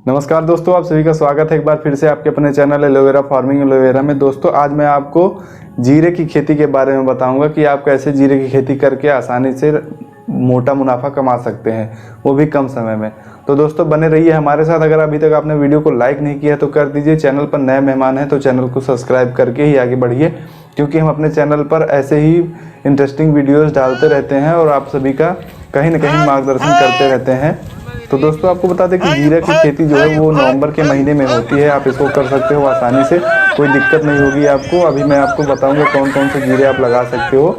नमस्कार दोस्तों, आप सभी का स्वागत है एक बार फिर से आपके अपने चैनल एलोवेरा फार्मिंग एलोवेरा में। दोस्तों आज मैं आपको जीरे की खेती के बारे में बताऊंगा कि आप कैसे जीरे की खेती करके आसानी से मोटा मुनाफा कमा सकते हैं, वो भी कम समय में। तो दोस्तों बने रहिए हमारे साथ। अगर अभी तक आपने वीडियो को लाइक नहीं किया तो कर दीजिए। चैनल पर नए मेहमान हैं तो चैनल को सब्सक्राइब करके ही आगे बढ़िए, क्योंकि हम अपने चैनल पर ऐसे ही इंटरेस्टिंग वीडियोज़ डालते रहते हैं और आप सभी का कहीं ना कहीं मार्गदर्शन करते रहते हैं। तो दोस्तों आपको बता दें कि जीरे की खेती जो है वो नवंबर के महीने में होती है। आप इसको कर सकते हो आसानी से, कोई दिक्कत नहीं होगी आपको। अभी मैं आपको बताऊंगा कौन कौन से जीरे आप लगा सकते हो।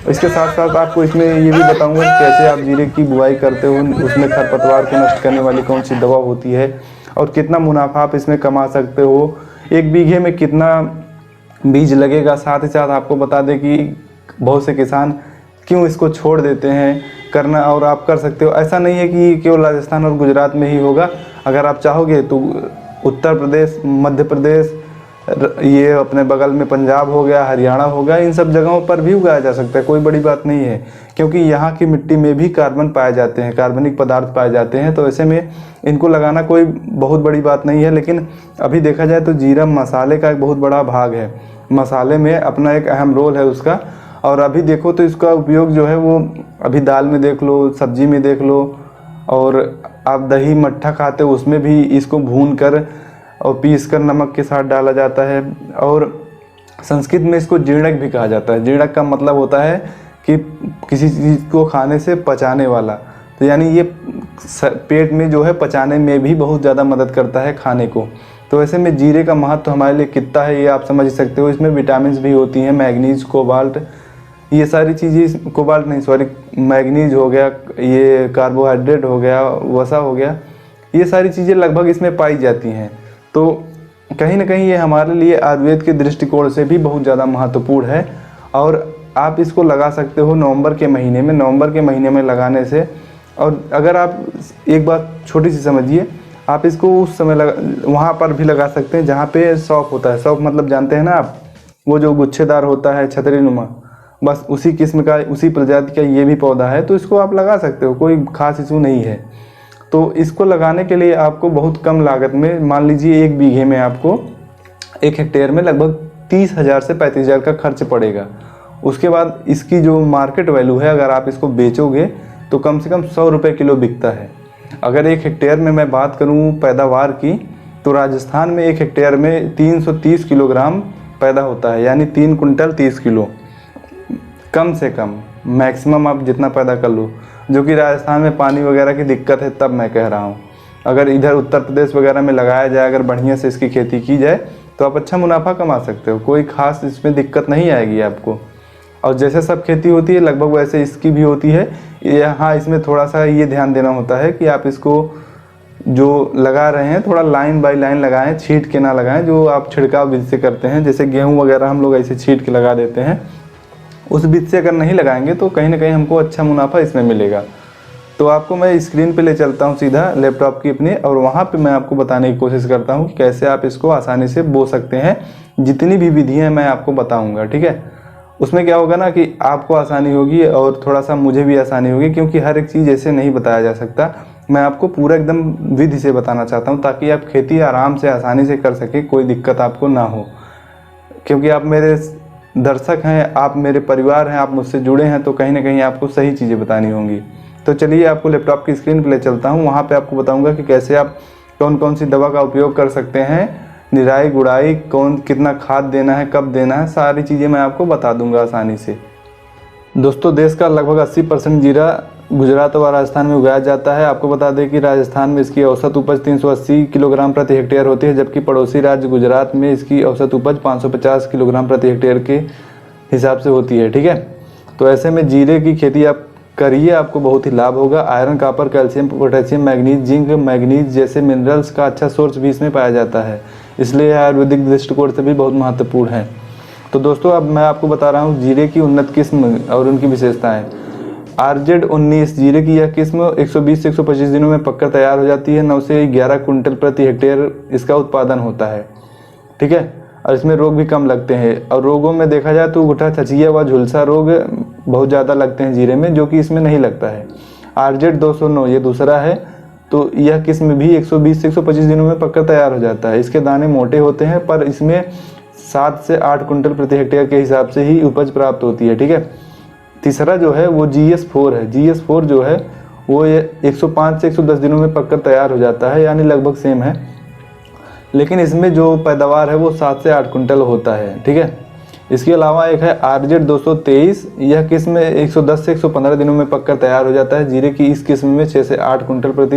इसके साथ साथ आपको इसमें ये भी बताऊंगा कि कैसे आप जीरे की बुआई करते हो, उसमें खरपतवार को नष्ट करने वाली कौन सी दवा होती है और कितना मुनाफा आप इसमें कमा सकते हो, 1 बीघे में कितना बीज लगेगा। साथ ही साथ आपको बता दें कि बहुत से किसान क्यों इसको छोड़ देते हैं करना, और आप कर सकते हो। ऐसा नहीं है कि केवल राजस्थान और गुजरात में ही होगा। अगर आप चाहोगे तो उत्तर प्रदेश, मध्य प्रदेश, ये अपने बगल में पंजाब हो गया, हरियाणा हो गया, इन सब जगहों पर भी उगाया जा सकता है। कोई बड़ी बात नहीं है, क्योंकि यहाँ की मिट्टी में भी कार्बन पाए जाते हैं, कार्बनिक पदार्थ पाए जाते हैं। तो ऐसे में इनको लगाना कोई बहुत बड़ी बात नहीं है। लेकिन अभी देखा जाए तो जीरा मसाले का एक बहुत बड़ा भाग है, मसाले में अपना एक अहम रोल है उसका। और अभी देखो तो इसका उपयोग जो है वो अभी दाल में देख लो, सब्जी में देख लो, और आप दही मट्ठा खाते हो उसमें भी इसको भून कर और पीस कर नमक के साथ डाला जाता है। और संस्कृत में इसको जीर्णक भी कहा जाता है। जीर्णक का मतलब होता है कि किसी चीज़ को खाने से पचाने वाला। तो यानी ये पेट में जो है पचाने में भी बहुत ज़्यादा मदद करता है खाने को। तो ऐसे में जीरे का महत्व हमारे लिए कितना है ये आप समझ सकते हो। इसमें विटामिन भी होती हैं, मैग्नीज, कोबाल्ट, ये सारी चीज़ें, कोबाल्ट नहीं सॉरी, मैग्नीज हो गया, ये कार्बोहाइड्रेट हो गया, वसा हो गया, ये सारी चीज़ें लगभग इसमें पाई जाती हैं। तो कहीं ना कहीं ये हमारे लिए आयुर्वेद के दृष्टिकोण से भी बहुत ज़्यादा महत्वपूर्ण है। और आप इसको लगा सकते हो नवंबर के महीने में। नवंबर के महीने में लगाने से, और अगर आप एक बात छोटी सी समझिए, आप इसको उस समय वहाँ पर भी लगा सकते हैं जहाँ पे सौंफ होता है। सौंफ मतलब जानते हैं ना आप, वो जो गुच्छेदार होता है, छतरी नुमा, बस उसी किस्म का, उसी प्रजाति का ये भी पौधा है। तो इसको आप लगा सकते हो, कोई खास इशू नहीं है। तो इसको लगाने के लिए आपको बहुत कम लागत में, मान लीजिए 1 बीघे में आपको 1 हेक्टेयर में लगभग 30,000 से 35,000 का खर्च पड़ेगा। उसके बाद इसकी जो मार्केट वैल्यू है, अगर आप इसको बेचोगे तो कम से कम 100 रुपये किलो बिकता है। अगर 1 हेक्टेयर में मैं बात करूं पैदावार की, तो राजस्थान में 1 हेक्टेयर में 330 किलोग्राम पैदा होता है, यानी 3 कुंटल 30 किलो कम से कम। मैक्सिमम आप जितना पैदा कर लो, जो कि राजस्थान में पानी वगैरह की दिक्कत है तब मैं कह रहा हूँ। अगर इधर उत्तर प्रदेश वगैरह में लगाया जाए, अगर बढ़िया से इसकी खेती की जाए तो आप अच्छा मुनाफा कमा सकते हो। कोई खास इसमें दिक्कत नहीं आएगी आपको। और जैसे सब खेती होती है लगभग वैसे इसकी भी होती है। यहाँ इसमें थोड़ा सा ये ध्यान देना होता है कि आप इसको जो लगा रहे हैं थोड़ा लाइन बाय लाइन लगाएं, छींट के ना लगाएं, जो आप छिड़काव विधि से करते हैं। जैसे गेहूँ वगैरह हम लोग ऐसे छींट के लगा देते हैं, उस विधि से अगर नहीं लगाएंगे तो कहीं ना कहीं हमको अच्छा मुनाफा इसमें मिलेगा। तो आपको मैं स्क्रीन पे ले चलता हूँ सीधा लैपटॉप की अपने, और वहाँ पे मैं आपको बताने की कोशिश करता हूँ कि कैसे आप इसको आसानी से बो सकते हैं। जितनी भी विधियाँ मैं आपको बताऊँगा, ठीक है। उसमें क्या होगा ना कि आपको आसानी होगी और थोड़ा सा मुझे भी आसानी होगी, क्योंकि हर एक चीज़ ऐसे नहीं बताया जा सकता। मैं आपको पूरा एकदम विधि से बताना चाहता हूँ ताकि आप खेती आराम से आसानी से कर सकें, कोई दिक्कत आपको ना हो। क्योंकि आप मेरे दर्शक हैं, आप मेरे परिवार हैं, आप मुझसे जुड़े हैं, तो कहीं ना कहीं आपको सही चीज़ें बतानी होंगी। तो चलिए आपको लैपटॉप की स्क्रीन पर ले चलता हूँ। वहाँ पे आपको बताऊँगा कि कैसे आप कौन कौन सी दवा का उपयोग कर सकते हैं, निराई गुड़ाई, कितना खाद देना है, कब देना है, सारी चीज़ें मैं आपको बता दूंगा आसानी से। दोस्तों देश का लगभग 80% जीरा गुजरात और राजस्थान में उगाया जाता है। आपको बता दें कि राजस्थान में इसकी औसत उपज 380 किलोग्राम प्रति हेक्टेयर होती है, जबकि पड़ोसी राज्य गुजरात में इसकी औसत उपज 550 किलोग्राम प्रति हेक्टेयर के हिसाब से होती है, ठीक है। तो ऐसे में जीरे की खेती आप करिए, आपको बहुत ही लाभ होगा। Iron, copper, calcium, potassium, manganese, zinc, manganese जैसे मिनरल्स का अच्छा सोर्स भी इसमें पाया जाता है, इसलिए आयुर्वेदिक दृष्टिकोण से भी बहुत महत्वपूर्ण है। तो दोस्तों अब मैं आपको बता रहा हूँ जीरे की उन्नत किस्म और उनकी विशेषताएं। RZ19 जीरे की यह किस्म 120 से 125 दिनों में पककर तैयार हो जाती है। 9 से 11 कुंटल प्रति हेक्टेयर इसका उत्पादन होता है, ठीक है। और इसमें रोग भी कम लगते हैं। और रोगों में देखा जाए तो गुठा, छचिया व झुलसा रोग बहुत ज़्यादा लगते हैं जीरे में, जो कि इसमें नहीं लगता है। RZ209 ये दूसरा है, तो यह किस्म भी 120 से 125 दिनों में पककर तैयार हो जाता है। इसके दाने मोटे होते हैं, पर इसमें 7 से 8 कुंटल प्रति हेक्टेयर के हिसाब से ही उपज प्राप्त होती है, ठीक है। तीसरा जो है वो GS4 है। GS4 जो है वो 105 से 110 दिनों में पककर तैयार हो जाता है, यानी लगभग सेम है, लेकिन इसमें जो पैदावार है वो 7 से 8 कुंटल होता है, ठीक है। इसके अलावा एक है RZ 223। यह किस्म 110 से 115 दिनों में पककर तैयार हो जाता है। जीरे की इस किस्म में 6 से 8 कुंटल प्रति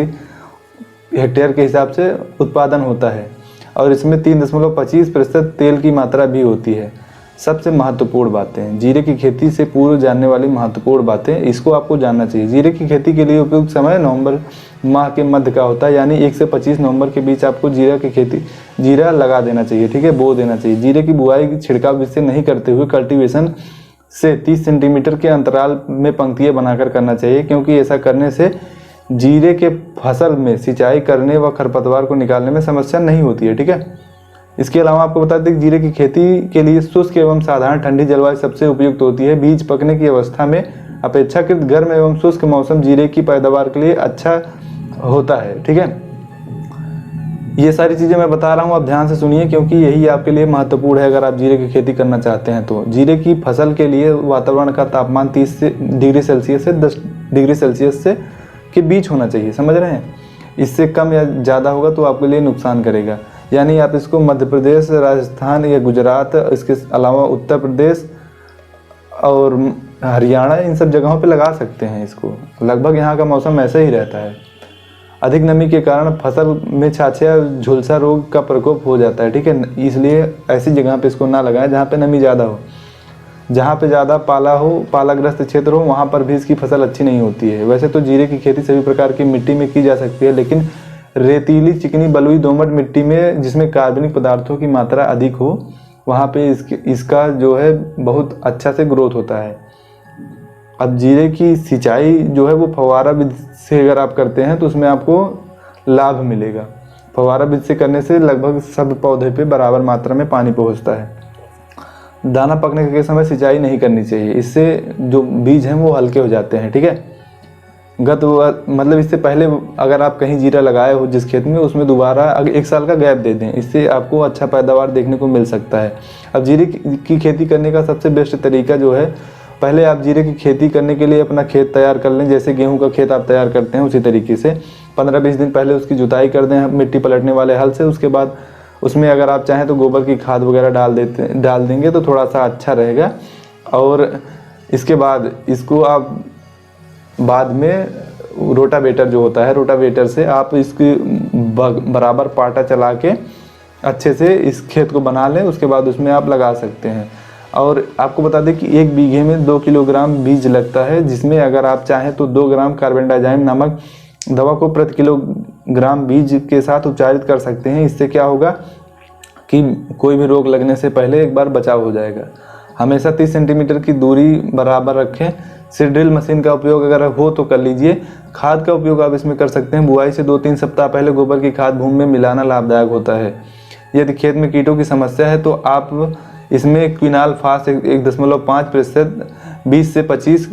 हेक्टेयर के हिसाब से उत्पादन होता है और इसमें 3.25% तेल की मात्रा भी होती है। सबसे महत्वपूर्ण बातें, जीरे की खेती से पूर्व जानने वाली महत्वपूर्ण बातें, इसको आपको जानना चाहिए। जीरे की खेती के लिए उपयुक्त समय नवंबर माह के मध्य का होता है, यानी 1 से 25 नवंबर के बीच आपको जीरा लगा देना चाहिए, ठीक है, बो देना चाहिए। जीरे की बुआई की छिड़काव विधि नहीं करते हुए कल्टीवेशन से 30 सेंटीमीटर के अंतराल में पंक्तियाँ बनाकर करना चाहिए, क्योंकि ऐसा करने से जीरे के फसल में सिंचाई करने व खरपतवार को निकालने में समस्या नहीं होती है, ठीक है। इसके अलावा आपको बता दें कि जीरे की खेती के लिए शुष्क एवं साधारण ठंडी जलवायु सबसे उपयुक्त होती है। बीज पकने की अवस्था में अपेक्षाकृत गर्म एवं शुष्क मौसम जीरे की पैदावार के लिए अच्छा होता है, ठीक है। ये सारी चीज़ें मैं बता रहा हूँ, आप ध्यान से सुनिए, क्योंकि यही आपके लिए महत्वपूर्ण है अगर आप जीरे की खेती करना चाहते हैं तो। जीरे की फसल के लिए वातावरण का तापमान 30 डिग्री सेल्सियस से 10 डिग्री सेल्सियस से के बीच होना चाहिए, समझ रहे हैं। इससे कम या ज़्यादा होगा तो आपके लिए नुकसान करेगा। यानी आप इसको मध्य प्रदेश, राजस्थान या गुजरात, इसके अलावा उत्तर प्रदेश और हरियाणा, इन सब जगहों पे लगा सकते हैं इसको। लगभग यहाँ का मौसम ऐसे ही रहता है। अधिक नमी के कारण फसल में छाछे या झुलसा रोग का प्रकोप हो जाता है, ठीक है। इसलिए ऐसी जगह पे इसको ना लगाएं जहाँ पे नमी ज़्यादा हो। जहाँ पे ज़्यादा पाला हो, पालाग्रस्त क्षेत्र हो, वहाँ पर भी इसकी फसल अच्छी नहीं होती है। वैसे तो जीरे की खेती सभी प्रकार की मिट्टी में की जा सकती है, लेकिन रेतीली, चिकनी, बलुई, दोमट मिट्टी में जिसमें कार्बनिक पदार्थों की मात्रा अधिक हो, वहाँ पे इसका जो है बहुत अच्छा से ग्रोथ होता है। अब जीरे की सिंचाई जो है वो फव्वारा विधि से अगर आप करते हैं तो उसमें आपको लाभ मिलेगा। फव्वारा विधि से करने से लगभग सब पौधे पे बराबर मात्रा में पानी पहुँचता है। दाना पकने के समय सिंचाई नहीं करनी चाहिए, इससे जो बीज हैं वो हल्के हो जाते हैं, ठीक है। मतलब इससे पहले अगर आप कहीं जीरा लगाए हो जिस खेत में, उसमें दोबारा अगर 1 साल का गैप दे दें, इससे आपको अच्छा पैदावार देखने को मिल सकता है। अब जीरे की खेती करने का सबसे बेस्ट तरीका जो है, पहले आप जीरे की खेती करने के लिए अपना खेत तैयार कर लें। जैसे गेहूं का खेत आप तैयार करते हैं उसी तरीके से 15-20 दिन पहले उसकी जुताई कर दें मिट्टी पलटने वाले हल से। उसके बाद उसमें अगर आप चाहें तो गोबर की खाद वगैरह डाल देंगे तो थोड़ा सा अच्छा रहेगा। और इसके बाद इसको आप बाद में रोटावेटर जो होता है, रोटावेटर से आप इसकी बराबर पाटा चला के अच्छे से इस खेत को बना लें। उसके बाद उसमें आप लगा सकते हैं। और आपको बता दें कि 1 बीघे में 2 किलोग्राम बीज लगता है, जिसमें अगर आप चाहें तो 2 ग्राम कार्बेंडाजिम नामक दवा को प्रति किलोग्राम बीज के साथ उपचारित कर सकते हैं। इससे क्या होगा कि कोई भी रोग लगने से पहले एक बार बचाव हो जाएगा। हमेशा 30 सेंटीमीटर की दूरी बराबर रखें। सीड ड्रिल मशीन का उपयोग अगर हो तो कर लीजिए। खाद का उपयोग आप इसमें कर सकते हैं। बुआई से 2-3 सप्ताह पहले गोबर की खाद भूमि में मिलाना लाभदायक होता है। यदि खेत में कीटों की समस्या है तो आप इसमें क्विनाल फास 1.5% 20 से 25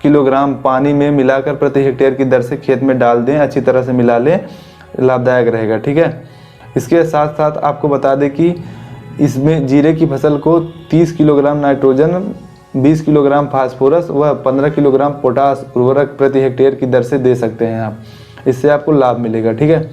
किलोग्राम पानी में मिलाकर प्रति हेक्टेयर की दर से खेत में डाल दें। अच्छी तरह से मिला लें, लाभदायक रहेगा, ठीक है। इसके साथ साथ आपको बता दें कि इसमें जीरे की फसल को 30 किलोग्राम नाइट्रोजन, 20 किलोग्राम फास्फोरस व 15 किलोग्राम पोटास उर्वरक प्रति हेक्टेयर की दर से दे सकते हैं आप। इससे आपको लाभ मिलेगा, ठीक है।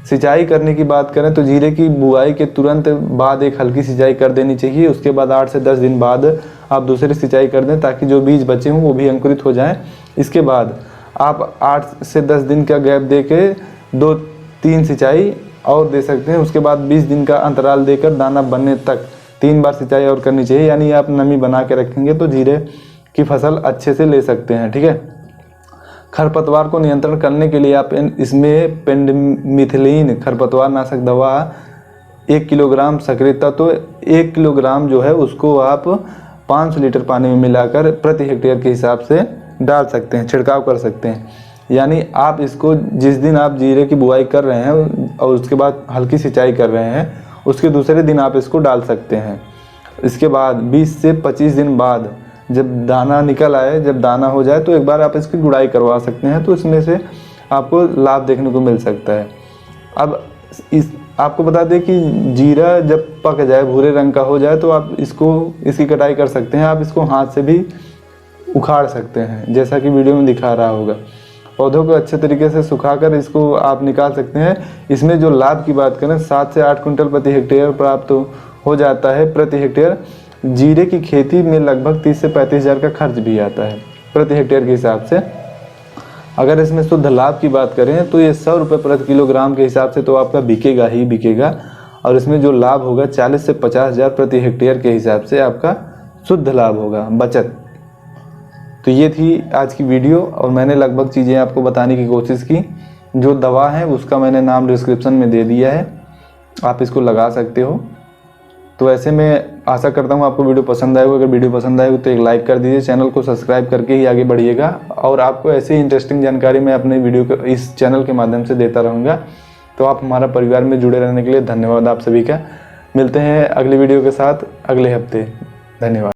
सिंचाई करने की बात करें तो जीरे की बुआई के तुरंत बाद एक हल्की सिंचाई कर देनी चाहिए। उसके बाद 8 से 10 दिन बाद आप दूसरी सिंचाई कर दें ताकि जो बीज बचे हों वो भी अंकुरित हो जाएं। इसके बाद आप 8 से 10 दिन का गैप दे के 2-3 सिंचाई और दे सकते हैं। उसके बाद 20 दिन का अंतराल देकर दाना बनने तक 3 बार सिंचाई और करनी चाहिए। यानी आप नमी बना के रखेंगे तो जीरे की फसल अच्छे से ले सकते हैं, ठीक है। खरपतवार को नियंत्रण करने के लिए आप इसमें पेंडिमिथिलिन खरपतवार नाशक दवा 1 किलोग्राम सक्रिय तत्व 1 किलोग्राम जो है उसको आप 500 लीटर पानी में मिलाकर प्रति हेक्टेयर के हिसाब से डाल सकते हैं, छिड़काव कर सकते हैं। यानी आप इसको जिस दिन आप जीरे की बुआई कर रहे हैं और उसके बाद हल्की सिंचाई कर रहे हैं, उसके दूसरे दिन आप इसको डाल सकते हैं। इसके बाद 20 से 25 दिन बाद जब दाना निकल आए, जब दाना हो जाए तो एक बार आप इसकी गुड़ाई करवा सकते हैं। तो इसमें से आपको लाभ देखने को मिल सकता है। अब आपको बता दें कि जीरा जब पक जाए, भूरे रंग का हो जाए, तो आप इसकी कटाई कर सकते हैं। आप इसको हाथ से भी उखाड़ सकते हैं, जैसा कि वीडियो में दिखा रहा होगा। पौधों को अच्छे तरीके से सुखाकर इसको आप निकाल सकते हैं। इसमें जो लाभ की बात करें, 7 से 8 क्विंटल प्रति हेक्टेयर प्राप्त हो जाता है प्रति हेक्टेयर। जीरे की खेती में लगभग 30 से 35 हज़ार का खर्च भी आता है प्रति हेक्टेयर के हिसाब से। अगर इसमें शुद्ध लाभ की बात करें तो ये 100 रुपये प्रति किलोग्राम के हिसाब से तो आपका बिकेगा ही बिकेगा। और इसमें जो लाभ होगा 40 से 50 हज़ार प्रति हेक्टेयर के हिसाब से आपका शुद्ध लाभ होगा, बचत। तो ये थी आज की वीडियो, और मैंने लगभग चीज़ें आपको बताने की कोशिश की। जो दवा है उसका मैंने नाम डिस्क्रिप्शन में दे दिया है, आप इसको लगा सकते हो। तो ऐसे मैं आशा करता हूँ आपको वीडियो पसंद आएगा। अगर वीडियो पसंद आएगा तो एक लाइक कर दीजिए, चैनल को सब्सक्राइब करके ही आगे बढ़िएगा। और आपको ऐसी इंटरेस्टिंग जानकारी मैं अपने वीडियो को इस चैनल के माध्यम से देता रहूँगा। तो आप हमारा परिवार में जुड़े रहने के लिए धन्यवाद आप सभी का। मिलते हैं अगली वीडियो के साथ अगले हफ्ते। धन्यवाद।